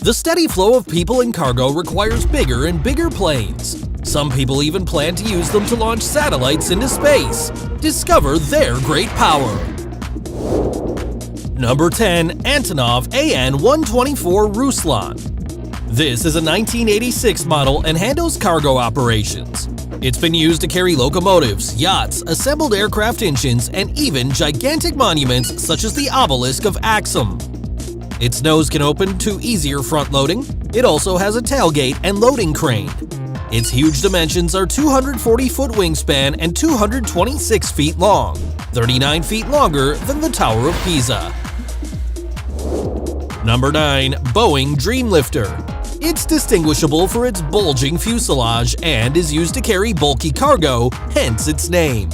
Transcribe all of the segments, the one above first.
The steady flow of people and cargo requires bigger and bigger planes. Some people even plan to use them to launch satellites into space. Discover their great power. Number 10. Antonov AN-124 Ruslan. This is a 1986 model and handles cargo operations. It's been used to carry locomotives, yachts, assembled aircraft engines, and even gigantic monuments such as the obelisk of Axum. Its nose can open to easier front loading. It also has a tailgate and loading crane. Its huge dimensions are 240-foot wingspan and 226 feet long, 39 feet longer than the Tower of Pisa. Number 9. Boeing Dreamlifter. It's distinguishable for its bulging fuselage and is used to carry bulky cargo, hence its name.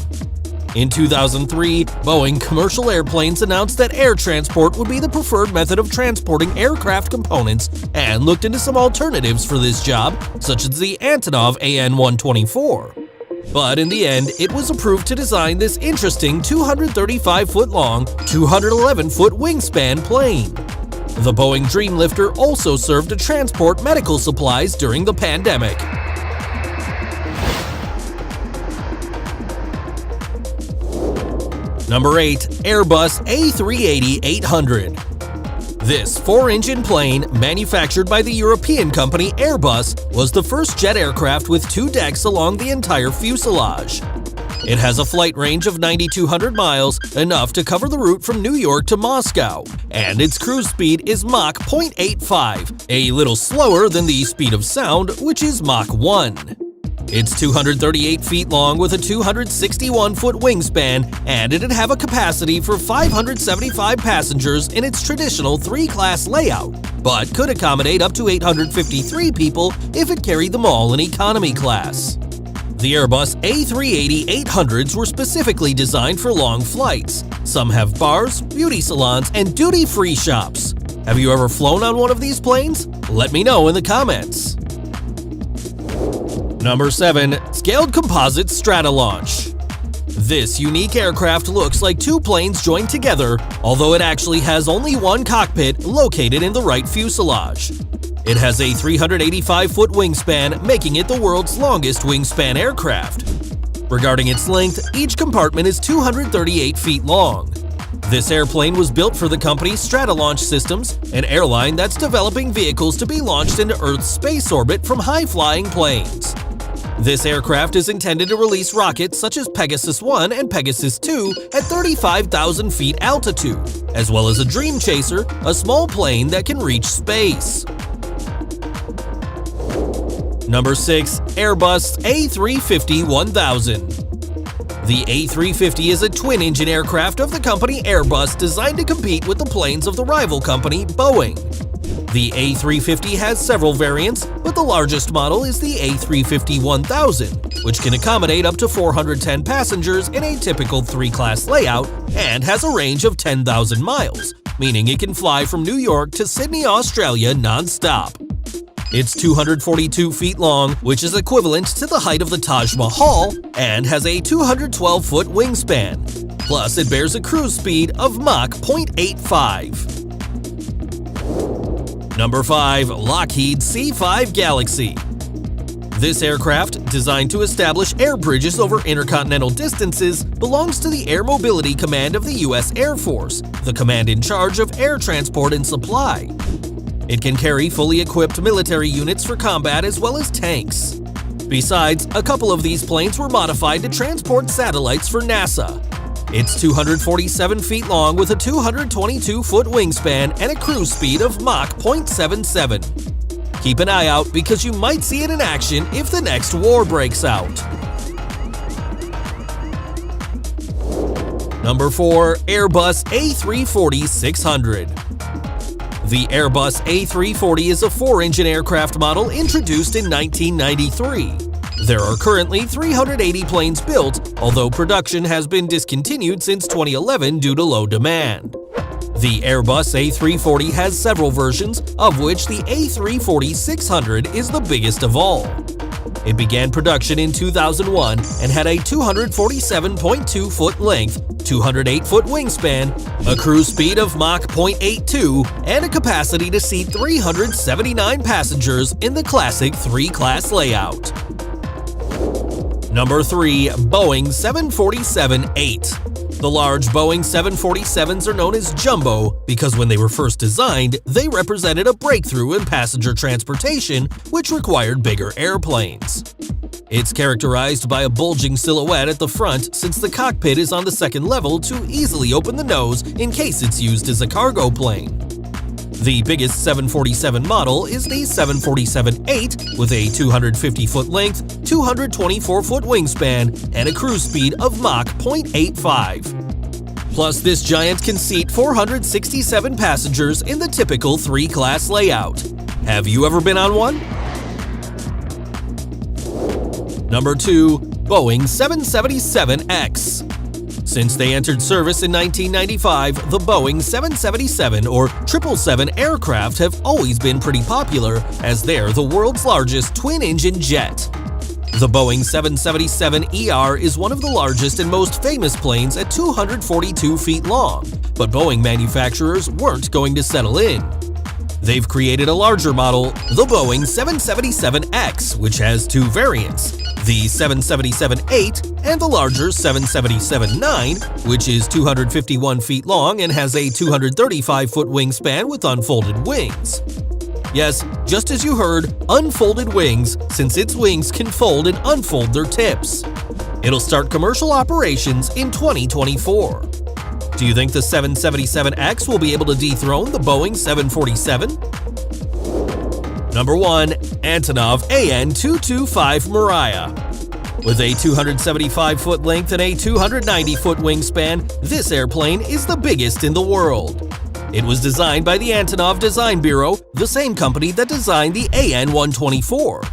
In 2003, Boeing Commercial Airplanes announced that air transport would be the preferred method of transporting aircraft components and looked into some alternatives for this job, such as the Antonov AN-124. But in the end, it was approved to design this interesting 235-foot-long, 211-foot wingspan plane. The Boeing Dreamlifter also served to transport medical supplies during the pandemic. Number 8. Airbus A380-800. This 4-engine plane, manufactured by the European company Airbus, was the first jet aircraft with 2 decks along the entire fuselage. It has a flight range of 9,200 miles, enough to cover the route from New York to Moscow, and its cruise speed is Mach 0.85, a little slower than the speed of sound, which is Mach 1. It's 238 feet long with a 261-foot wingspan, and it'd have a capacity for 575 passengers in its traditional 3-class layout, but could accommodate up to 853 people if it carried them all in economy class. The Airbus A380-800s were specifically designed for long flights. Some have bars, beauty salons, and duty-free shops. Have you ever flown on one of these planes? Let me know in the comments. Number 7. Scaled Composite Stratolaunch. This unique aircraft looks like 2 planes joined together, although it actually has only one cockpit located in the right fuselage. It has a 385-foot wingspan, making it the world's longest wingspan aircraft. Regarding its length, each compartment is 238 feet long. This airplane was built for the company Stratolaunch Systems, an airline that's developing vehicles to be launched into Earth's space orbit from high-flying planes. This aircraft is intended to release rockets such as Pegasus 1 and Pegasus 2 at 35,000 feet altitude, as well as a Dream Chaser, a small plane that can reach space. Number 6. Airbus A350-1000. The A350 is a twin-engine aircraft of the company Airbus designed to compete with the planes of the rival company Boeing. The A350 has several variants, but the largest model is the A350-1000, which can accommodate up to 410 passengers in a typical 3-class layout and has a range of 10,000 miles, meaning it can fly from New York to Sydney, Australia non-stop. It's 242 feet long, which is equivalent to the height of the Taj Mahal, and has a 212-foot wingspan. Plus, it bears a cruise speed of Mach 0.85. Number 5. Lockheed C-5 Galaxy. This aircraft, designed to establish air bridges over intercontinental distances, belongs to the Air Mobility Command of the U.S. Air Force, the command in charge of air transport and supply. It can carry fully equipped military units for combat as well as tanks. Besides, a couple of these planes were modified to transport satellites for NASA. It's 247 feet long with a 222-foot wingspan and a cruise speed of Mach 0.77. Keep an eye out because you might see it in action if the next war breaks out. Number 4. Airbus A340-600. The Airbus A340 is a 4-engine aircraft model introduced in 1993. There are currently 380 planes built, although production has been discontinued since 2011 due to low demand. The Airbus A340 has several versions, of which the A340-600 is the biggest of all. It began production in 2001 and had a 247.2-foot length, 208-foot wingspan, a cruise speed of Mach 0.82, and a capacity to seat 379 passengers in the classic 3-class layout. Number 3. Boeing 747-8. The large Boeing 747s are known as jumbo because when they were first designed, they represented a breakthrough in passenger transportation, which required bigger airplanes. It's characterized by a bulging silhouette at the front since the cockpit is on the second level to easily open the nose in case it's used as a cargo plane. The biggest 747 model is the 747-8 with a 250-foot length, 224-foot wingspan, and a cruise speed of Mach 0.85. Plus, this giant can seat 467 passengers in the typical 3-class layout. Have you ever been on one? Number 2. Boeing 777X. Since they entered service in 1995, the Boeing 777 or 777 aircraft have always been pretty popular as they're the world's largest twin-engine jet. The Boeing 777ER is one of the largest and most famous planes at 242 feet long, but Boeing manufacturers weren't going to settle in. They've created a larger model, the Boeing 777X, which has two variants, the 777-8 and the larger 777-9, which is 251 feet long and has a 235-foot wingspan with unfolded wings. Yes, just as you heard, unfolded wings, since its wings can fold and unfold their tips. It'll start commercial operations in 2024. Do you think the 777X will be able to dethrone the Boeing 747? Number 1. Antonov AN225 Mariah. With a 275-foot length and a 290-foot wingspan, this airplane is the biggest in the world. It was designed by the Antonov Design Bureau, the same company that designed the AN124.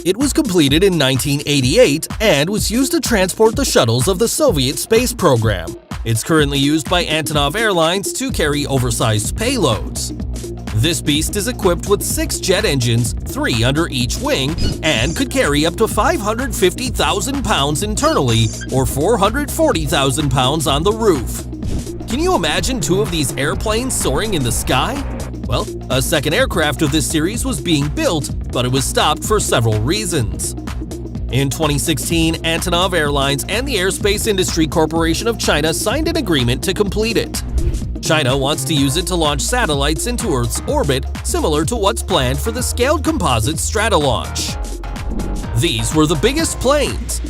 It was completed in 1988 and was used to transport the shuttles of the Soviet space program. It's currently used by Antonov Airlines to carry oversized payloads. This beast is equipped with 6 jet engines, 3 under each wing, and could carry up to 550,000 pounds internally or 440,000 pounds on the roof. Can you imagine 2 of these airplanes soaring in the sky? Well, a second aircraft of this series was being built, but it was stopped for several reasons. In 2016, Antonov Airlines and the Aerospace Industry Corporation of China signed an agreement to complete it. China wants to use it to launch satellites into Earth's orbit, similar to what's planned for the Scaled Composite Stratolaunch. These were the biggest planes.